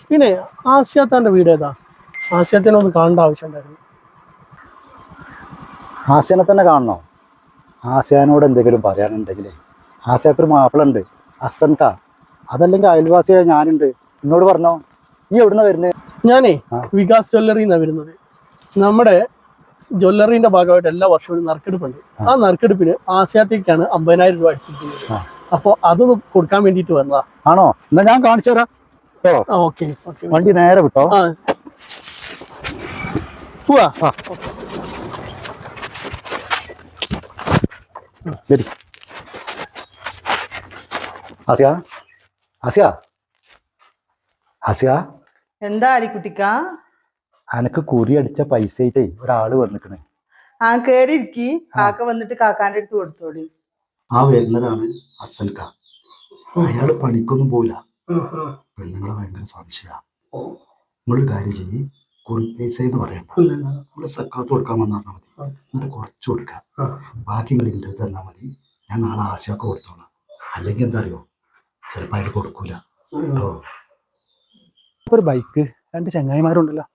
പിന്നെ ആസിയാത്താന്റെ വീട് ഏതാ? ആസിയാത്തിനെ ഒന്ന് കാണേണ്ട ആവശ്യമുണ്ടായിരുന്നു. ആസിയാനെ തന്നെ കാണണോ? ആസിയാനോട് എന്തെങ്കിലും പറയാനുണ്ടെങ്കിലേ ആസിയാക്കൊരു മാപ്പിളുണ്ട്, അസൻക. അതല്ലെങ്കിൽ അയൽവാസിയായ ഞാനുണ്ട്. എന്നോട് പറഞ്ഞോ. നീ എവിടുന്ന വരുന്നത്? ഞാനേ വികാസ് ജ്വല്ലറിന്നാണ് വരുന്നത്. നമ്മുടെ ജ്വല്ലറിന്റെ ഭാഗമായിട്ട് എല്ലാ വർഷവും ഒരു നറുക്കെടുപ്പുണ്ട്. ആ നറുക്കെടുപ്പിന് ആസിയാത്തേക്കാണ് 50,000 രൂപ അടിച്ചിരിക്കുന്നത്. അപ്പോൾ അതൊന്ന് കൊടുക്കാൻ വേണ്ടിയിട്ട് വന്നതാ. ആണോ? എന്നാ ഞാൻ കാണിച്ചു തരാം. ഓക്കെ. വണ്ടി നേരെ വിട്ടോ. പോവാ. ആസിയ, ആസിയ, ആസിയ, എന്താ അരിക്കുട്ടിക്ക? അനക്ക് കുറി അടിച്ച പൈസയിട്ടേ ഒരാള് വന്നിക്കണേ. ആ കേറിയിരിക്കി. കാക്ക വന്നിട്ട് കാക്കാന്റെ അടുത്ത് കൊടുത്തോളി. ആ വരുന്നതാണ് അസൻക. അയാള് പണിക്കൊന്നും പോയില്ല. പെണ്ണുങ്ങളെ ഭയങ്കര സംശയ. നമ്മളൊരു കാര്യം ചെയ്യ്, കുറി പൈസ എന്ന് പറയണ്ട, നമ്മള് സക്കാത്ത് കൊടുക്കാൻ വന്നാൽ മതി. എന്നിട്ട് കുറച്ച് കൊടുക്കാം, ബാക്കി നിങ്ങൾ ഇല്ല തന്നാൽ മതി. ഞാൻ നാളെ ആശയൊക്കെ കൊടുത്തോളാം. അല്ലെങ്കിൽ എന്താ അറിയോ, ചിലപ്പോൾ അയാൾ കൊടുക്കൂല. ഒരു ബൈക്ക്, 2 ചങ്ങായിമാരുണ്ടല്ലോ.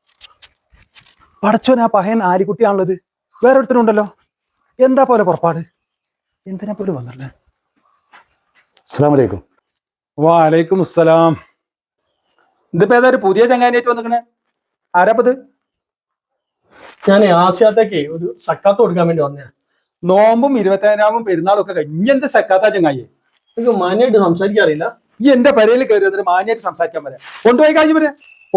പടച്ചോൻ, ആ പഹയൻ ആലിക്കുട്ടിയാണുള്ളത്. വേറൊരുത്തരുണ്ടല്ലോ. എന്താ പോലെ പുറപ്പാട്? എന്തിനാ പോലെ വന്നല്ലേ? അസ്സലാമു അലൈക്കും. വാലൈക്കും അസ്സലാം. ഇതിപ്പോ ഏതാ ഒരു പുതിയ ചങ്ങാനായിട്ട് വന്നിക്കണേ? ആരാപ്പത്? ഞാൻ ആസിയാത്തേക്ക് ഒരു സക്കാത്ത് കൊടുക്കാൻ വേണ്ടി വന്നേ. നോമ്പും 25-ാമും പെരുന്നാളും ഒക്കെ കഴിഞ്ഞ് എന്ത് സക്കാത്താ ചങ്ങായി? നിങ്ങൾക്ക് മാന്യമായിട്ട് സംസാരിക്കാൻ അറിയില്ല. ഈ എന്റെ പെരയിൽ കയറി വന്നിട്ട് മാന്യായിട്ട് സംസാരിക്കാൻ പറയാം. കൊണ്ടുപോയി കഴിഞ്ഞു വരെ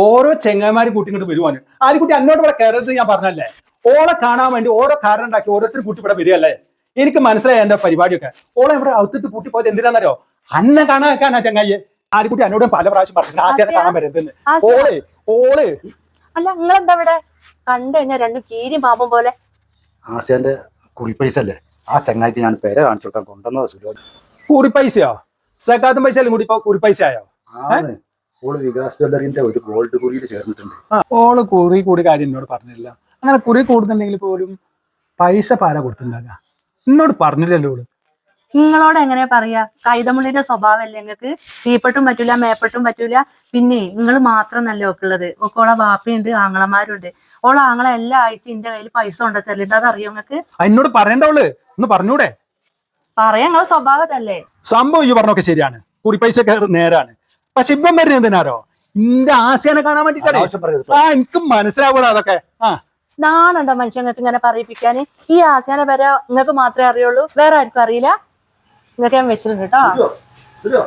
ഓരോ ചെങ്ങന്മാരും കൂട്ടിങ്ങോട്ട് വരുവാണ്. ആരും അന്നോട് ഇവിടെ കയറരുത് ഞാൻ പറഞ്ഞല്ലേ. ഓളെ കാണാൻ വേണ്ടി ഓരോ കാരണം ഉണ്ടാക്കി ഓരോരുത്തർ കൂട്ടി ഇവിടെ വരികയല്ലേ. എനിക്ക് മനസ്സിലായി എന്റെ പരിപാടിയൊക്കെ. ഓളെ ഇവിടെ ഔത്തിട്ട് പൂട്ടി പോയത് എന്തിനാന്നറിയോ? അന്നെ കാണാൻ ചങ്ങായി. ആരിക്കുട്ടി എന്നോട് പല പ്രാവശ്യം പറഞ്ഞു ആസിയാനെ കാണാൻ വരരുതെന്ന്. ഓള് അല്ല, നിങ്ങളെന്താ ഇവിടെ കണ്ടു കഴിഞ്ഞാൽ 2 കീരി പാമ്പും പോലെ? ആസിയാന്റെ കുറി പൈസ അല്ലേ, ആ ചങ്ങായിക്ക് ഞാൻ പേരെ കാണിച്ചു കൊടുക്കാൻ കൊണ്ടുവന്നത്. സുരോജ് കുറി പൈസയോ? സക്കാത്തും പൈസ എല്ലാം കൂടി ഇപ്പൊ കുറി പൈസ ആയോ? ഓള് വികാസ് ജ്വല്ലറിന്റെ ഒരു ഗോൾഡ് കുറിയിൽ ചേർന്നിട്ടുണ്ട്. ഓള് കുറി കൂടി കാര്യം എന്നോട് പറഞ്ഞില്ല. അങ്ങനെ കുറി കൂടുന്നുണ്ടെങ്കിൽ പോലും പൈസ പാര കൊടുത്തിട്ടുണ്ടാക എന്നോട് പറഞ്ഞില്ലല്ലോ. ഓള് നിങ്ങളോട് എങ്ങനെ പറയാ? കൈതമുള്ളിന്റെ സ്വഭാവമല്ലേ നിങ്ങൾക്ക്? തീപ്പെട്ടും പറ്റൂല, മേപ്പെട്ടും പറ്റൂല. പിന്നെ നിങ്ങൾ മാത്രം നല്ല ഒക്കുള്ളത്. ഒക്കെ ഓളെ ബാപ്പയുണ്ട്, ആങ്ങളമാരുണ്ട്. ഓളെ ആങ്ങളെ എല്ലാ ആഴ്ചയും എന്റെ കയ്യിൽ പൈസ കൊണ്ടുത്തരലുണ്ട്. അതറിയോ നിങ്ങൾക്ക്? എന്നോട് പറയണ്ടവള് ഒന്ന് പറഞ്ഞൂടെ? പറയാ നിങ്ങളെ സ്വഭാവത്തല്ലേ. സംഭവം ഈ പറഞ്ഞൊക്കെ ശരിയാണ്, കുറി പൈസ നേരാണ്. പക്ഷെ ഇപ്പം വരുന്നത് എന്തിനാരോ? എന്റെ ആസിയാനെ കാണാൻ വേണ്ടിട്ടാണ്. എനിക്ക് മനസ്സിലാവൂടാ അതൊക്കെ. നാളുണ്ടോ മനുഷ്യങ്ങൾക്ക് ഇങ്ങനെ പറയിപ്പിക്കാന്? ഈ ആസിയാനെ വരെ നിങ്ങൾക്ക് മാത്രമേ അറിയുള്ളൂ, വേറെ ആർക്കും അറിയില്ല. നിങ്ങൾക്ക് ഞാൻ വെച്ചിട്ടുണ്ട് കേട്ടോ.